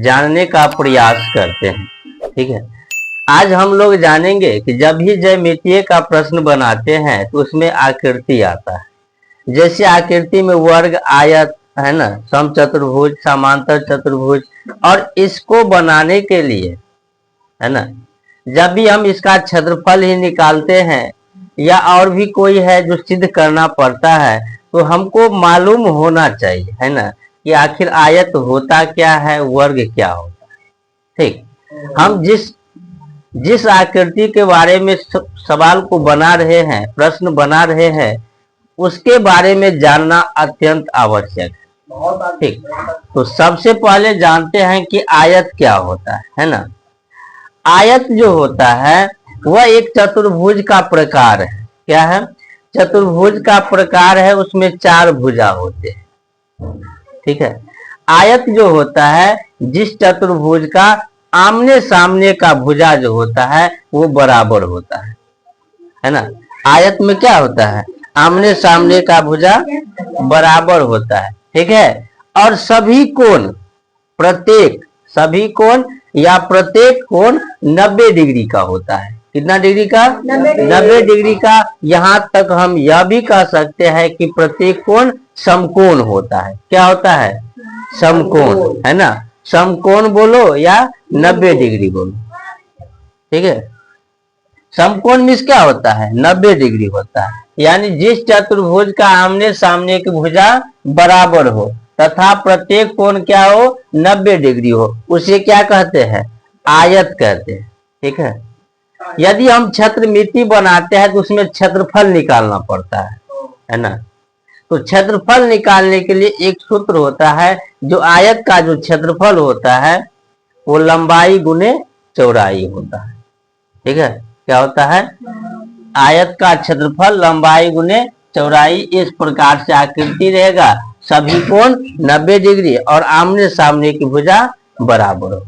जानने का प्रयास करते हैं। ठीक है, आज हम लोग जानेंगे कि जब भी ज्यामितीय का प्रश्न बनाते हैं तो उसमें आकृति आता है। जैसे आकृति में वर्ग, आयत है ना, समचतुर्भुज, समांतर चतुर्भुज, और इसको बनाने के लिए है ना, जब भी हम इसका क्षेत्रफल ही निकालते हैं या और भी कोई है जो सिद्ध करना पड़ता है, तो हमको मालूम होना चाहिए है ना कि आखिर आयत होता क्या है, वर्ग क्या होता है। ठीक, हम जिस आकृति के बारे में सवाल को बना रहे हैं, प्रश्न बना रहे हैं, उसके बारे में जानना अत्यंत आवश्यक है। ठीक, तो सबसे पहले जानते हैं कि आयत क्या होता है ना। आयत जो होता है वह एक चतुर्भुज का प्रकार है। क्या है? चतुर्भुज का प्रकार है, उसमें 4 भुजा होते हैं। ठीक है, आयत जो होता है जिस चतुर्भुज का आमने सामने का भुजा जो होता है वो बराबर होता है ना। आयत में क्या होता है? आमने सामने का भुजा बराबर होता है। ठीक है, और सभी कोण प्रत्येक कोण 90 डिग्री का होता है। कितना डिग्री का? 90 डिग्री का। यहाँ तक हम यह भी कह सकते हैं कि प्रत्येक कोण समकोण होता है। क्या होता है? समकोण, है ना। समकोण बोलो या 90 डिग्री बोलो। ठीक है, समकोण मीन्स क्या होता है? 90 डिग्री होता है, यानी जिस चतुर्भुज का आमने सामने की भुजा बराबर हो तथा प्रत्येक कोण क्या हो? 90 डिग्री हो, उसे क्या कहते हैं? आयत कहते हैं। ठीक है, यदि हम क्षेत्रमिति बनाते हैं तो उसमें क्षेत्रफल निकालना पड़ता है ना। तो क्षेत्रफल निकालने के लिए एक सूत्र होता है, जो आयत का जो क्षेत्रफल होता है वो लंबाई गुने चौड़ाई होता है। ठीक है, क्या होता है? आयत का क्षेत्रफल लंबाई गुने चौड़ाई। इस प्रकार से आकृति रहेगा, सभी कोण 90 डिग्री और आमने सामने की भुजा बराबर हो।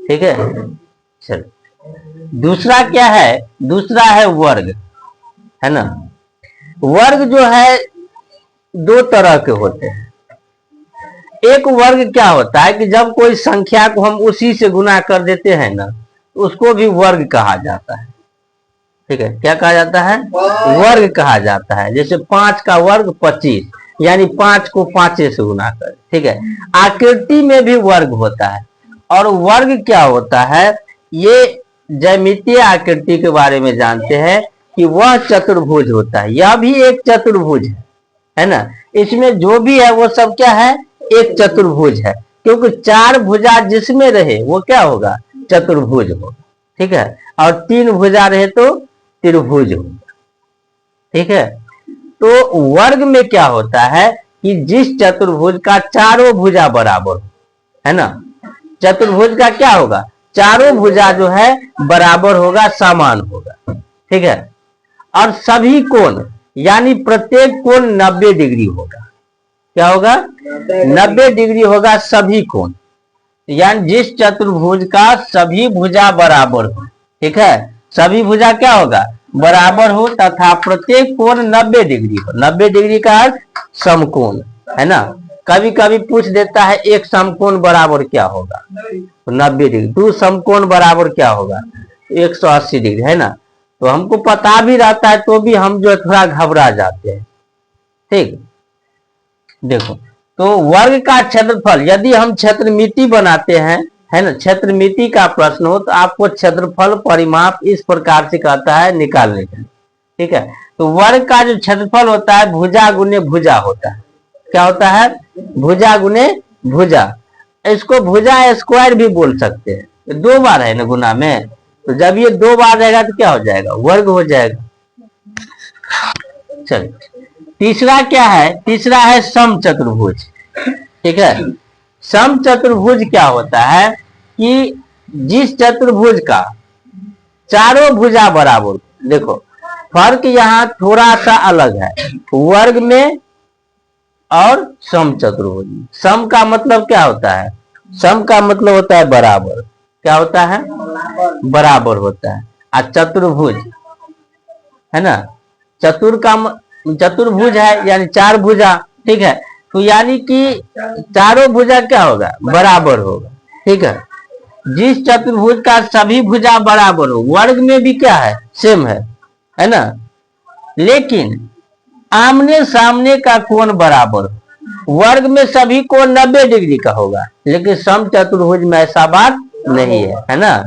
ठीक है, चलो दूसरा क्या है? दूसरा है वर्ग, है ना। वर्ग जो है 2 तरह के होते हैं। एक वर्ग क्या होता है कि जब कोई संख्या को हम उसी से गुना कर देते हैं ना, तो उसको भी वर्ग कहा जाता है। ठीक है, क्या कहा जाता है? वर्ग कहा जाता है। जैसे 5 का वर्ग 25, यानी 5 को 5 से गुना कर। ठीक है, आकृति में भी वर्ग होता है। और वर्ग क्या होता है? ये ज्यामितीय आकृति के बारे में जानते हैं कि वह चतुर्भुज होता है। यह भी एक चतुर्भुज है ना। इसमें जो भी है वो सब क्या है? एक चतुर्भुज है, क्योंकि 4 भुजा जिसमें रहे वो क्या होगा? चतुर्भुज होगा। ठीक है, और 3 भुजा रहे तो त्रिभुज होगा। ठीक है, तो वर्ग में क्या होता है कि जिस चतुर्भुज का चारों भुजा बराबर हो, है ना। चतुर्भुज का क्या होगा? चारों भुजा जो है बराबर होगा, समान होगा। ठीक है, और सभी कोण यानी प्रत्येक कोण 90 डिग्री होगा। क्या होगा? 90 डिग्री होगा सभी कोण, यानी जिस चतुर्भुज का सभी भुजा बराबर हो। ठीक है, सभी भुजा क्या होगा? बराबर हो तथा प्रत्येक कोण 90 डिग्री हो। 90 डिग्री का अर्थ समकोण, है ना। कभी कभी पूछ देता है एक समकोण बराबर क्या होगा? 90 डिग्री। 2 समकोण बराबर क्या होगा? 180 डिग्री, है ना। तो हमको पता भी रहता है तो भी हम जो थोड़ा घबरा जाते हैं। ठीक, देखो, तो वर्ग का क्षेत्रफल, यदि हम क्षेत्रमिति बनाते हैं, है ना, क्षेत्रमिति का प्रश्न हो तो आपको क्षेत्रफल परिमाप इस प्रकार से कहता है निकालने के लिए। ठीक है, तो वर्ग का जो क्षेत्रफल होता है भुजा गुने भुजा होता है। क्या होता है? भुजा गुने भुजा। इसको भुजा स्क्वायर भी बोल सकते हैं। 2 बार है ना गुना में, तो जब ये 2 बार रहेगा तो क्या हो जाएगा? वर्ग हो जाएगा। चलिए, तीसरा क्या है? तीसरा है समचतुर्भुज। ठीक है, समचतुर्भुज क्या होता है कि जिस चतुर्भुज का चारों भुजा बराबर। देखो, फर्क यहाँ थोड़ा सा अलग है वर्ग में और समचतुर्भुज में। सम का मतलब क्या होता है? सम का मतलब होता है बराबर। क्या होता है? बराबर होता है। और चतुर्भुज, है ना, चतुर्भुज है यानी 4 भुजा। ठीक है, तो यानी कि चारों भुजा क्या होगा? बराबर होगा। ठीक है। जिस चतुर्भुज का सभी भुजा बराबर हो, वर्ग में भी क्या है, सेम है ना, लेकिन आमने सामने का कोण बराबर हो। वर्ग में सभी कोण 90 डिग्री का होगा, लेकिन सम चतुर्भुज में ऐसा बात नहीं है ना।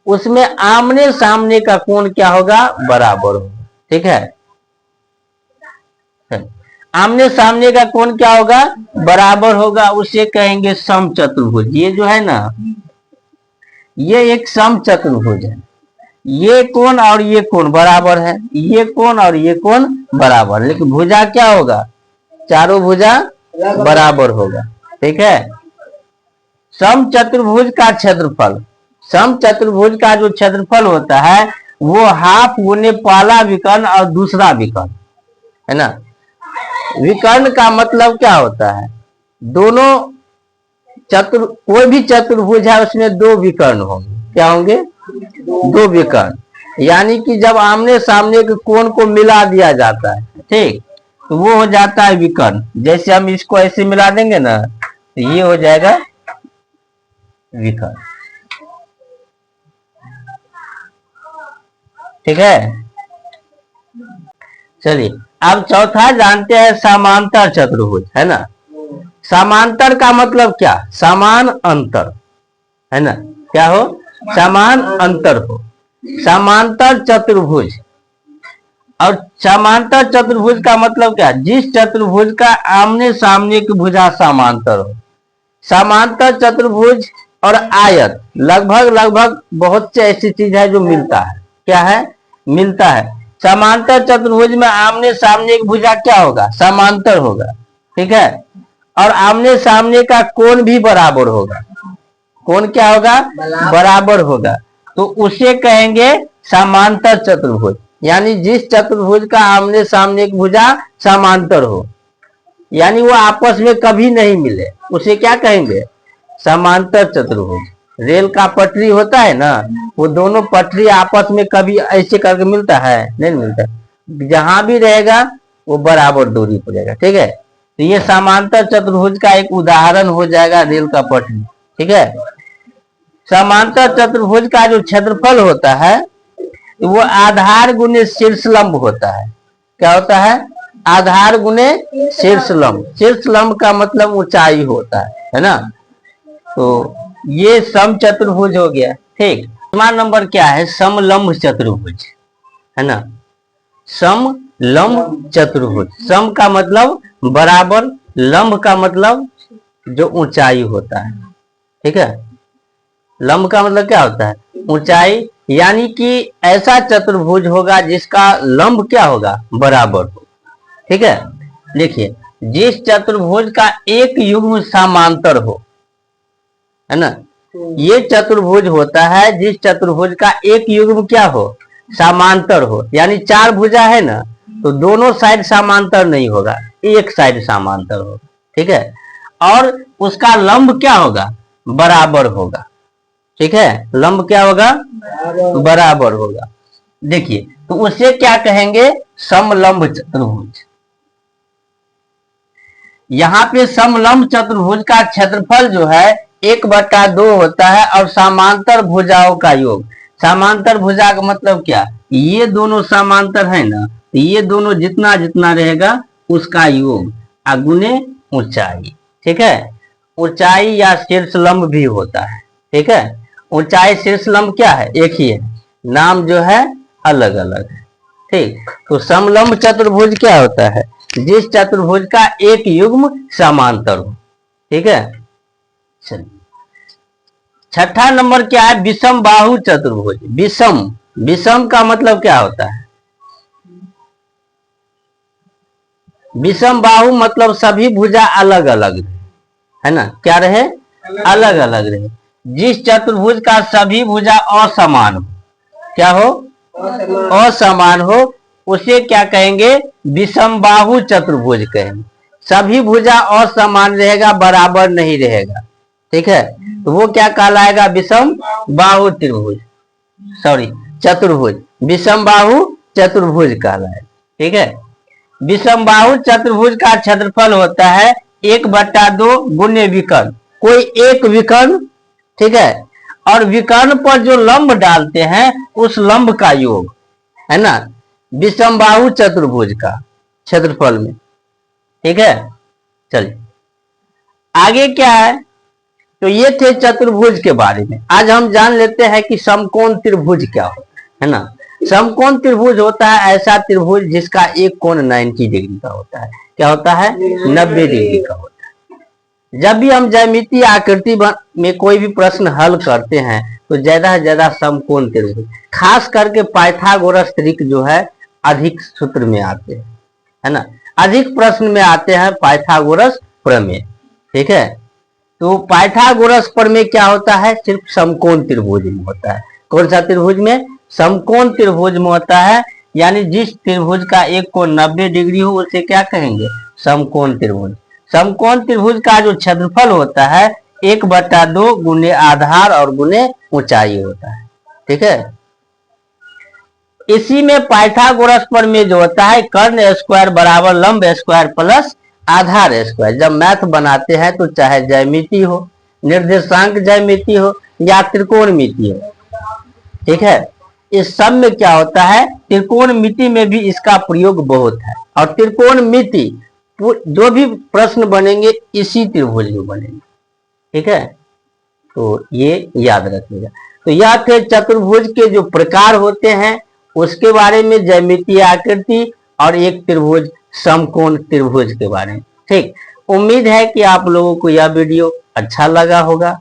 उसमें आमने सामने का कोण क्या होगा, बराबर होगा। ठीक है, आमने सामने का कोण क्या होगा, बराबर होगा, उसे कहेंगे सम चतुर्भुज। ये जो है ना, ये एक सम चतुर्भुज है। ये कोण और ये कोण बराबर है, ये कोण और ये कोण बराबर, लेकिन भुजा क्या होगा, चारों भुजा बराबर होगा। ठीक है। सम चतुर्भुज का क्षेत्रफल, सम चतुर्भुज का जो क्षेत्रफल होता है वो हाफ गुने पहला विकर्ण और दूसरा विकर्ण, है ना। विकर्ण का मतलब क्या होता है, दोनों कोई भी चतुर्भुज है उसमें दो विकर्ण होंगे। क्या होंगे, दो विकर्ण। यानी कि जब आमने सामने के कोण को मिला दिया जाता है, ठीक, तो वो हो जाता है विकर्ण। जैसे हम इसको ऐसे मिला देंगे ना, तो ये हो जाएगा विकर्ण। ठीक है। चलिए, अब चौथा जानते हैं समांतर चतुर्भुज, है ना। समांतर का मतलब क्या, समान अंतर, है ना। क्या हो, समान अंतर हो। समांतर चतुर्भुज, और समांतर चतुर्भुज का मतलब क्या, जिस चतुर्भुज का आमने सामने की भुजा समांतर हो। समांतर चतुर्भुज और आयत लगभग लगभग बहुत से ऐसी चीज है जो मिलता है। क्या है, मिलता है। समांतर चतुर्भुज में आमने सामने की भुजा क्या होगा, समांतर होगा। ठीक है, और आमने सामने का कोण भी बराबर होगा। कोण क्या होगा, बराबर होगा, तो उसे कहेंगे समांतर चतुर्भुज। यानी जिस चतुर्भुज का आमने सामने की भुजा समांतर हो, यानी वो आपस में कभी नहीं मिले, उसे क्या कहेंगे, समांतर चतुर्भुज। रेल का पटरी होता है ना, वो दोनों पटरी आपस में कभी ऐसे करके मिलता है, नहीं मिलता। जहां भी रहेगा वो बराबर दूरी पर रहेगा। ठीक है, तो ये समांतर चतुर्भुज का एक उदाहरण हो जाएगा रेल का पटरी। ठीक है। समांतर चतुर्भुज का जो क्षेत्रफल होता है वो आधार गुने शीर्ष लंब होता है। क्या होता है, आधार गुने शीर्ष लंब। शीर्ष लंब का मतलब ऊंचाई होता है ना। तो ये सम चतुर्भुज हो गया। ठीक, नंबर क्या है, समलंब चतुर्भुज, है ना। समलंब चतुर्भुज, सम का मतलब बराबर, लंब का मतलब जो ऊंचाई होता है। ठीक है, लंब का मतलब क्या होता है, ऊंचाई। यानी कि ऐसा चतुर्भुज होगा जिसका लंब क्या होगा, बराबर हो। ठीक है, देखिए, जिस चतुर्भुज का एक युग्म समांतर हो, है ना, ये चतुर्भुज होता है जिस चतुर्भुज का एक युग्म क्या हो, समांतर हो। यानी चार भुजा है ना, तो दोनों साइड समांतर नहीं होगा, एक साइड समांतर होगा। ठीक है, और उसका लंब क्या होगा, बराबर होगा। ठीक है, लंब क्या होगा, बराबर होगा। देखिए, तो उसे क्या कहेंगे, समलंब चतुर्भुज। यहाँ पे समलंब चतुर्भुज का क्षेत्रफल जो है 1/2 होता है, और समांतर भुजाओं का योग। समांतर भुजा का मतलब क्या, ये दोनों समांतर है ना, तो ये दोनों जितना जितना रहेगा उसका योग गुने ऊंचाई। ठीक है, ऊंचाई या शीर्ष लंब भी होता है। ठीक है, ऊंचाई शीर्ष लंब क्या है, एक ही है, नाम जो है अलग अलग है। ठीक, तो समलंब चतुर्भुज क्या होता है, जिस चतुर्भुज का एक युग्म समांतर हो। ठीक है, चलिए, छठा नंबर क्या है, विषम बाहु चतुर्भुज। विषम, विषम का मतलब क्या होता है, विषम बाहु मतलब सभी भुजा अलग अलग रहे, है ना। क्या रहे, अलग अलग रहे। जिस चतुर्भुज का सभी भुजा असमान हो, क्या हो, असमान हो, उसे क्या कहेंगे, विषम बाहु चतुर्भुज कहेंगे। सभी भुजा असमान रहेगा, बराबर नहीं रहेगा। ठीक है, तो वो क्या कहलाएगा, विषम बाहु त्रिभुज, सॉरी चतुर्भुज, विषम बाहु चतुर्भुज कहलाएगा। ठीक है, विषम बाहु चतुर्भुज का क्षेत्रफल होता है 1/2 गुने विकर्ण। कोई एक विकर्ण ठीक है। और विकर्ण पर जो लंब डालते हैं उस लंब का योग, है ना, विषमबाहु चतुर्भुज का क्षेत्रफल में। ठीक है, चलिए आगे क्या है। तो ये थे चतुर्भुज के बारे में। आज हम जान लेते हैं कि समकोण त्रिभुज क्या होता है ना। समकोण त्रिभुज होता है ऐसा त्रिभुज जिसका एक कोण 90 डिग्री का होता है। क्या होता है? 90 डिग्री का होता है। जब भी हम ज्यामितीय आकृति में कोई भी प्रश्न हल करते हैं तो ज्यादा से ज्यादा समकोण त्रिभुज, खास करके पाइथागोरस ट्रिक जो है अधिक सूत्र में आते हैं, है ना, अधिक प्रश्न में आते हैं पाइथागोरस प्रमेय। ठीक है, तो पाइथागोरस प्रमेय क्या होता है? सिर्फ समकोण त्रिभुज में होता है। कौन सा त्रिभुज में? समकोण त्रिभुज में होता है। यानी जिस त्रिभुज का एक कोण 90 डिग्री हो उसे क्या कहेंगे? समकोण त्रिभुज। समकोण त्रिभुज का जो क्षेत्रफल होता है 1/2 गुने आधार और गुने ऊंचाई होता है। ठीक है, इसी में पाइथागोरस प्रमेय जो होता है कर्ण स्क्वायर बराबर लंब स्क्वायर प्लस आधार स्क्वायर। जब मैथ बनाते हैं तो चाहे ज्यामिति हो, निर्देशांक ज्यामिति हो या त्रिकोणमिति हो, ठीक है, इस सब में क्या होता है? त्रिकोणमिति में भी इसका प्रयोग बहुत है। और त्रिकोणमिति जो भी प्रश्न बनेंगे इसी त्रिभुज में बनेंगे। ठीक है, तो ये याद रखिएगा। तो यह थे चतुर्भुज के जो प्रकार होते हैं उसके बारे में, ज्यामितीय आकृति और एक त्रिभुज समकोण त्रिभुज के बारे में। ठीक, उम्मीद है कि आप लोगों को यह वीडियो अच्छा लगा होगा।